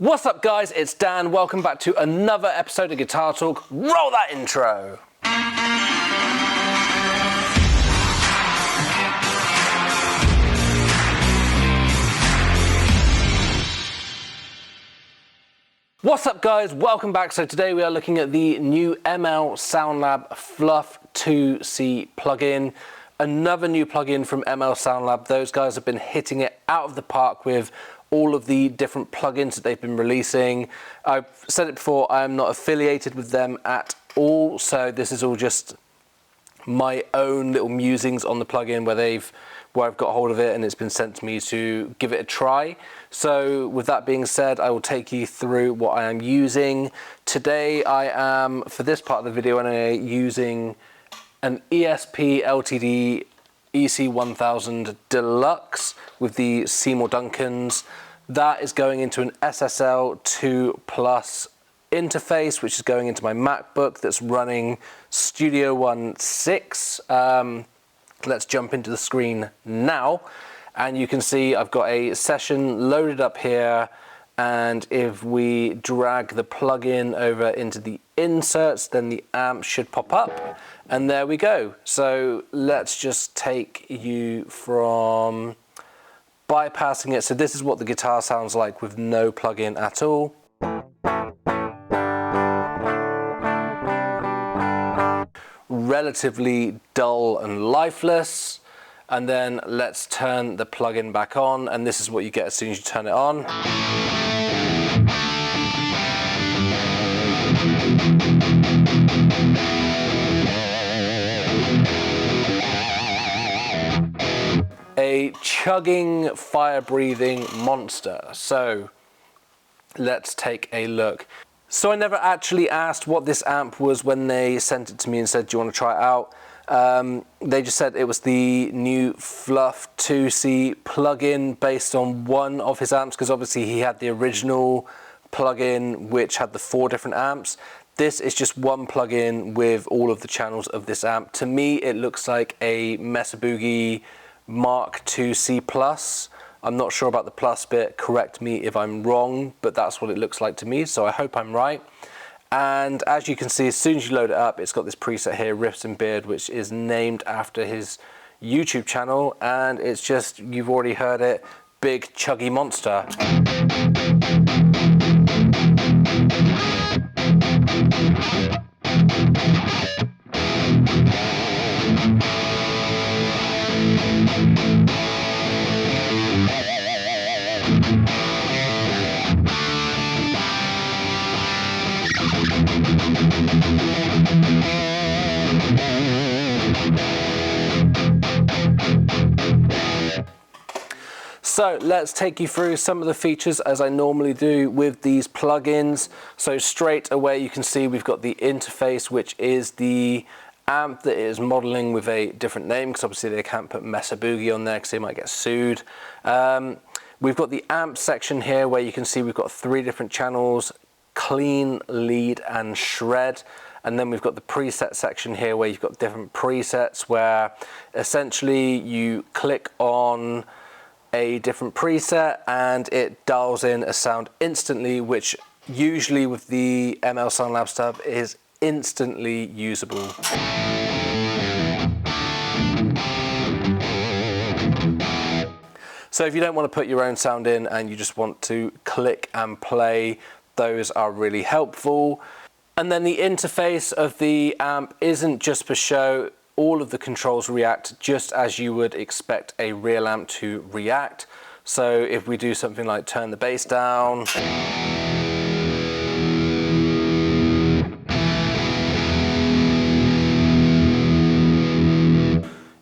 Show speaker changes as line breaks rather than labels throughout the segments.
What's up guys, it's Dan. Welcome back to another episode of Guitar Talk. Roll that intro. What's up guys, welcome back. So today we are looking at the new ML SoundLab Fluff 2C plugin. Another new plugin from ML SoundLab. Those guys have been hitting it out of the park with all of the different plugins that they've been releasing. I've said it before, I am not affiliated with them at all, so this is all just my own little musings on the plugin where I've got hold of it and it's been sent to me to give it a try. So with that being said, I will take you through what I am using. Today I am, for this part of the video, using an ESP LTD EC1000 Deluxe with the Seymour Duncans. That is going into an SSL 2 Plus interface, which is going into my MacBook that's running Studio One 6. Let's jump into the screen now, and you can see I've got a session loaded up here, and if we drag the plugin over into the inserts, then the amp should pop up, and there we go. So let's just take you from bypassing it. So this is what the guitar sounds like with no plugin at all. Relatively dull and lifeless. And then let's turn the plugin back on, and this is what you get as soon as you turn it on. A chugging, fire-breathing monster. So let's take a look. So I never actually asked what this amp was when they sent it to me and said, do you want to try it out? They just said it was the new Fluff 2C plugin based on one of his amps, because obviously he had the original plugin which had the 4 different amps. This is just one plugin with all of the channels of this amp. To me, it looks like a Mesa Boogie Mark 2C Plus. I'm not sure about the plus bit, correct me if I'm wrong, but that's what it looks like to me, so I hope I'm right. And as you can see, as soon as you load it up, it's got this preset here, Riffs and Beard, which is named after his YouTube channel, and it's just, you've already heard it, big chuggy monster. So let's take you through some of the features as I normally do with these plugins. So straight away you can see we've got the interface, which is the amp that is modeling with a different name, because obviously they can't put Mesa Boogie on there because they might get sued. We've got the amp section here where you can see we've got 3 different channels: clean, lead and shred. And then we've got the preset section here where you've got different presets where essentially you click on a different preset and it dials in a sound instantly, which usually with the ML SoundLab stuff is instantly usable. So if you don't want to put your own sound in and you just want to click and play, those are really helpful. And then the interface of the amp isn't just for show. All of the controls react just as you would expect a real amp to react. So if we do something like turn the bass down,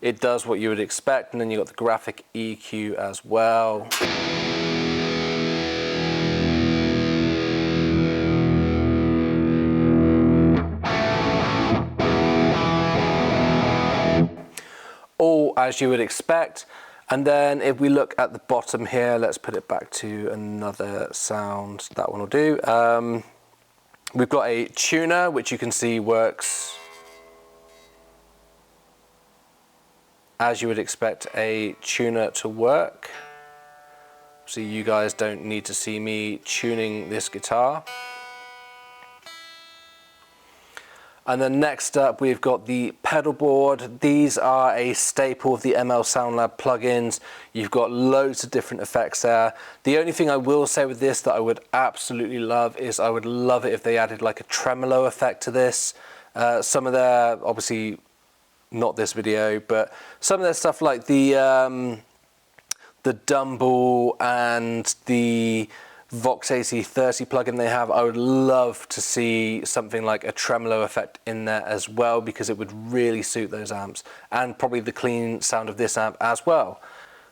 it does what you would expect. And then you've got the graphic EQ as well. All as you would expect. And then if we look at the bottom here, let's put it back to another sound. That one will do. We've got a tuner, which you can see works as you would expect a tuner to work. so you guys don't need to see me tuning this guitar. And then next up we've got the pedal board. These are a staple of the ML SoundLab plugins. You've got loads of different effects there. The only thing I will say with this that I would absolutely love is I would love it if they added like a tremolo effect to this. Some of their, obviously not this video, but some of their stuff like the Dumble and the Vox AC30 plugin they have, I would love to see something like a tremolo effect in there as well, because it would really suit those amps and probably the clean sound of this amp as well.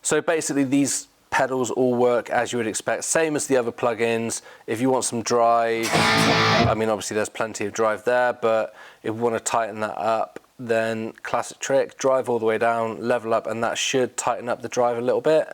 So basically these pedals all work as you would expect, same as the other plugins. If you want some drive, I mean obviously there's plenty of drive there, but if you want to tighten that up, then classic trick, drive all the way down, level up, and that should tighten up the drive a little bit.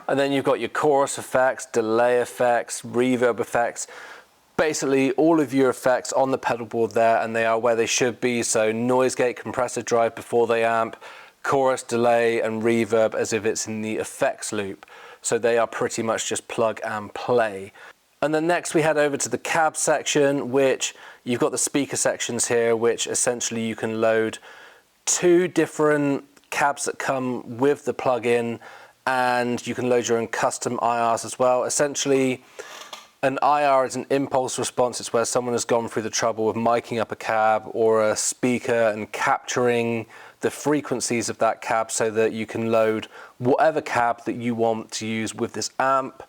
And then you've got your chorus effects, delay effects, reverb effects. Basically all of your effects on the pedal board there, and they are where they should be. So noise gate, compressor drive before they amp, chorus, delay and reverb as if it's in the effects loop. So they are pretty much just plug and play. And then next we head over to the cab section, which you've got the speaker sections here, which essentially you can load 2 different cabs that come with the plugin, and you can load your own custom IRs as well. Essentially, an IR is an impulse response. It's where someone has gone through the trouble of miking up a cab or a speaker and capturing the frequencies of that cab so that you can load whatever cab that you want to use with this amp.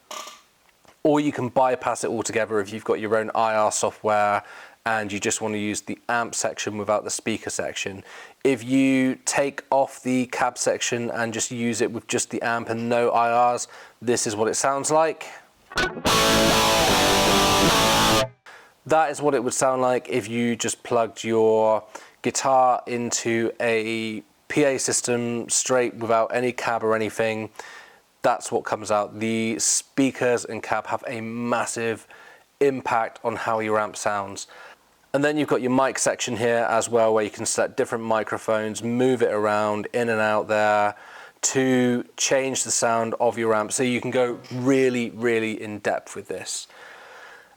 Or you can bypass it altogether if you've got your own IR software and you just want to use the amp section without the speaker section. If you take off the cab section and just use it with just the amp and no IRs, this is what it sounds like. That is what it would sound like if you just plugged your guitar into a PA system straight without any cab or anything. That's what comes out. The speakers and cab have a massive impact on how your amp sounds. And then you've got your mic section here as well, where you can set different microphones, move it around in and out there to change the sound of your amp. So you can go really, really in depth with this.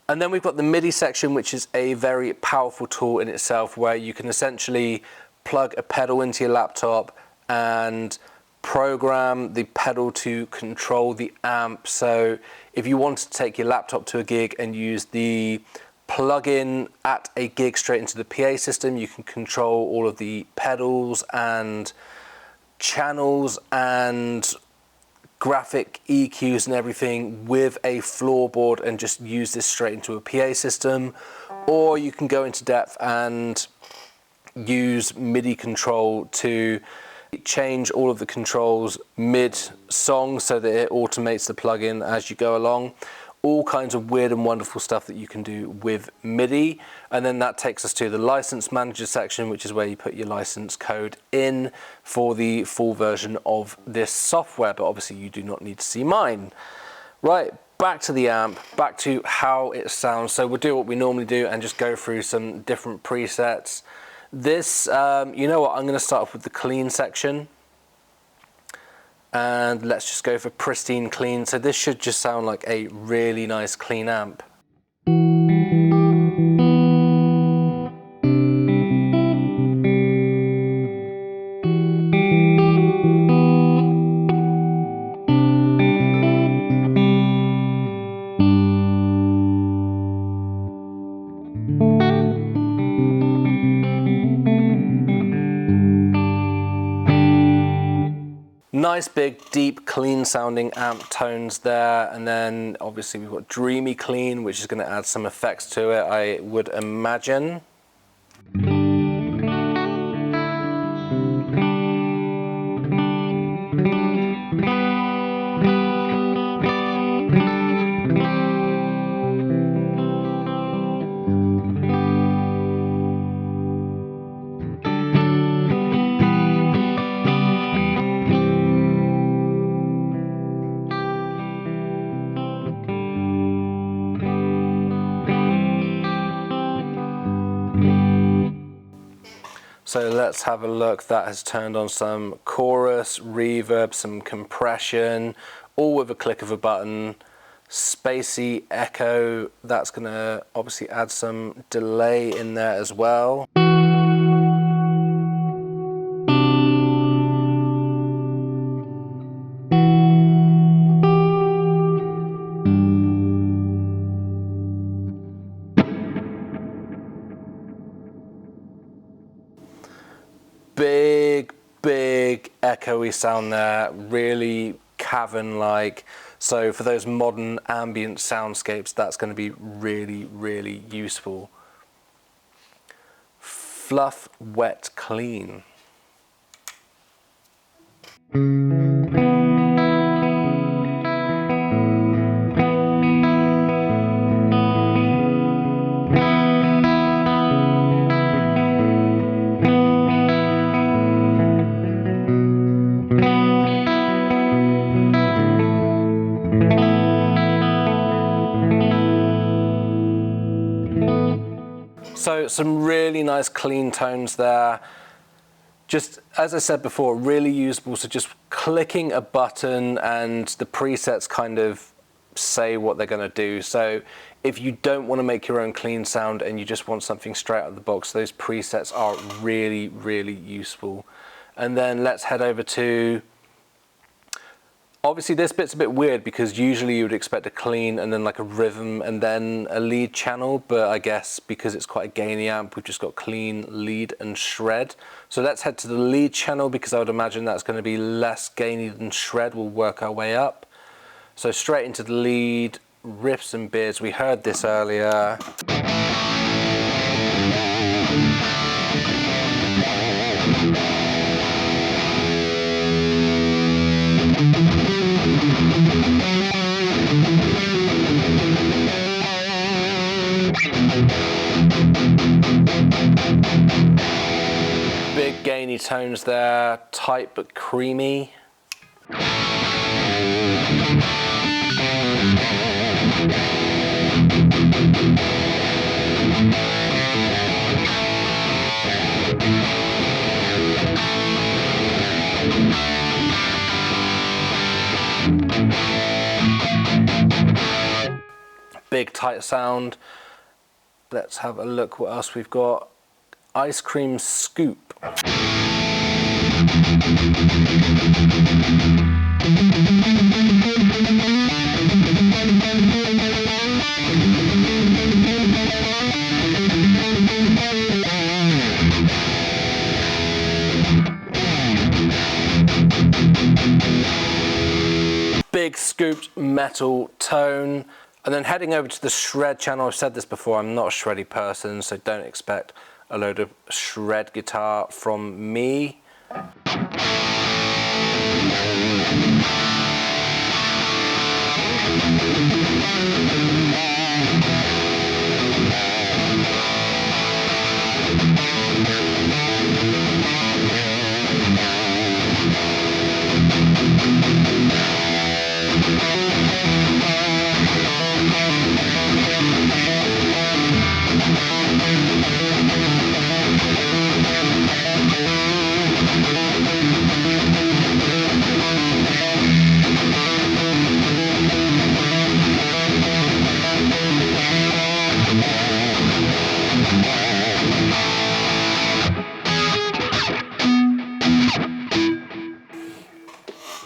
And then we've got the MIDI section, which is a very powerful tool in itself, where you can essentially plug a pedal into your laptop and program the pedal to control the amp. So if you want to take your laptop to a gig and use the plug-in at a gig straight into the PA system, you can control all of the pedals and channels and graphic EQs and everything with a floorboard and just use this straight into a PA system. Or you can go into depth and use MIDI control to change all of the controls mid-song so that it automates the plugin as you go along. All kinds of weird and wonderful stuff that you can do with MIDI. And then that takes us to the license manager section, which is where you put your license code in for the full version of this software, but obviously you do not need to see mine. Right, back to the amp, back to how it sounds. So we'll do what we normally do and just go through some different presets. This, you know what, I'm gonna start off with the clean section. And let's just go for pristine clean. So this should just sound like a really nice clean amp. Nice big deep clean sounding amp tones there, and then obviously we've got dreamy clean, which is going to add some effects to it, I would imagine. So let's have a look. That has turned on some chorus, reverb, some compression, all with a click of a button. Spacey echo, that's gonna obviously add some delay in there as well. Big echoey sound there, really cavern-like. So for those modern ambient soundscapes, that's going to be really useful. Fluff, wet, clean. So some really nice clean tones there. Just as I said before, really usable. So just clicking a button and the presets kind of say what they're going to do. So if you don't want to make your own clean sound and you just want something straight out of the box, those presets are really useful. And then let's head over to, obviously this bit's a bit weird because usually you would expect a clean and then like a rhythm and then a lead channel, but I guess because it's quite a gainy amp, we've just got clean, lead and shred. So let's head to the lead channel because I would imagine that's going to be less gainy than shred. We'll work our way up. So straight into the lead, riffs and beards. We heard this earlier. Big gainy tones there, tight but creamy. Big tight sound. Let's have a look what else we've got. Ice cream scoop. Big scooped metal tone. And then heading over to the shred channel, I've said this before, I'm not a shreddy person, so don't expect a load of shred guitar from me.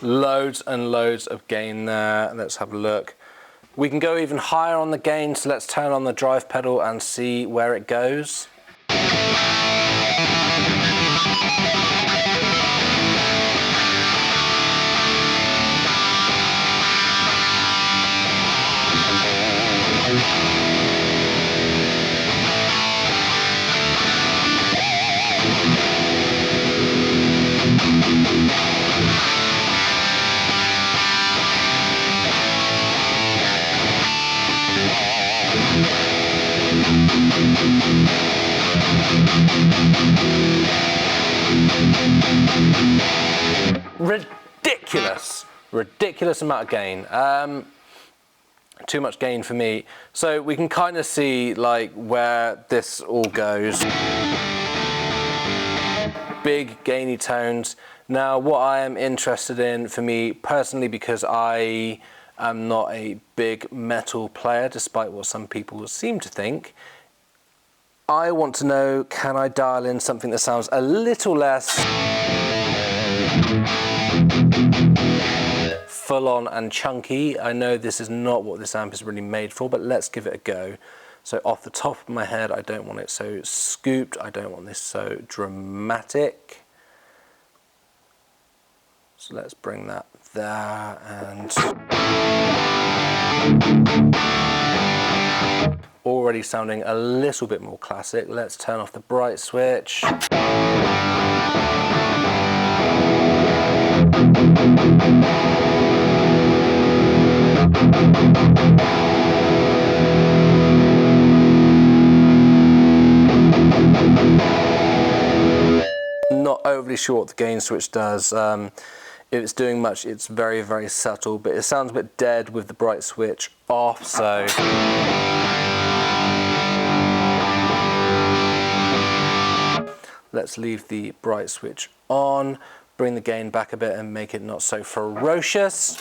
Loads and loads of gain there. Let's have a look. We can go even higher on the gain, so let's turn on the drive pedal and see where it goes. Ridiculous amount of gain. Too much gain for me. So we can kind of see like where this all goes. big gainy tones. Now what I am interested in, for me personally, because I am not a big metal player despite what some people seem to think, I want to know, can I dial in something that sounds a little less full on and chunky? I know this is not what this amp is really made for, but let's give it a go. So off the top of my head, I don't want it so scooped, I don't want this so dramatic. So let's bring that there, and already sounding a little bit more classic. Let's turn off the bright switch. Not overly sure what the gain switch does. If it's doing much, it's very, very subtle, but it sounds a bit dead with the bright switch off, so. Let's leave the bright switch on, bring the gain back a bit and make it not so ferocious.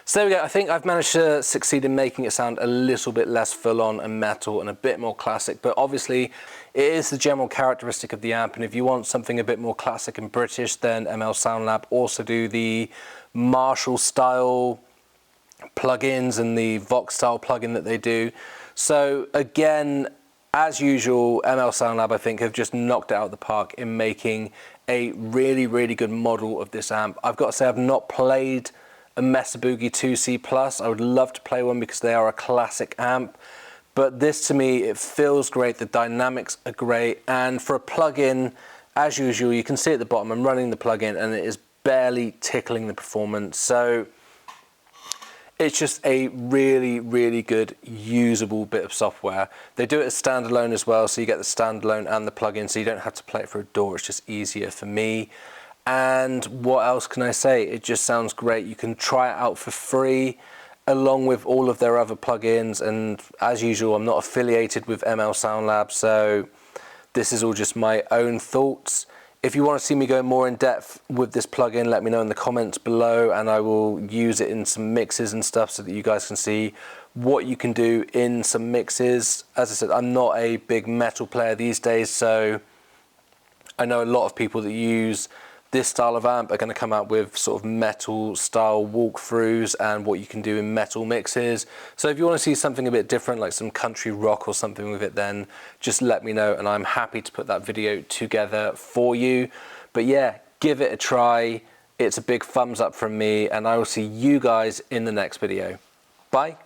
So there we go. I think I've managed to succeed in making it sound a little bit less full on and metal and a bit more classic, but obviously it is the general characteristic of the amp, and if you want something a bit more classic and British, then ML SoundLab also do the Marshall style plugins and the Vox style plugin that they do. So again, as usual, ML SoundLab I think have just knocked it out of the park in making a really, really good model of this amp. I've got to say, I've not played a Mesa Boogie 2C Plus. I would love to play one because they are a classic amp, but this to me, it feels great, the dynamics are great, and for a plug-in, as usual, you can see at the bottom, I'm running the plug-in and it is barely tickling the performance, so it's just a really, really good usable bit of software. They do it as standalone as well, so you get the standalone and the plug-in, so you don't have to play it for a DAW, it's just easier for me. And what else can I say? It just sounds great. You can try it out for free along with all of their other plugins, and as usual, I'm not affiliated with ML SoundLab, so this is all just my own thoughts. If you want to see me go more in depth with this plugin, let me know in the comments below, and I will use it in some mixes and stuff so that you guys can see what you can do in some mixes. As I said, I'm not a big metal player these days, so I know a lot of people that use this style of amp are going to come out with sort of metal style walkthroughs and what you can do in metal mixes. So if you want to see something a bit different, like some country rock or something with it, then just let me know and I'm happy to put that video together for you. But yeah, give it a try. It's a big thumbs up from me, and I will see you guys in the next video. Bye.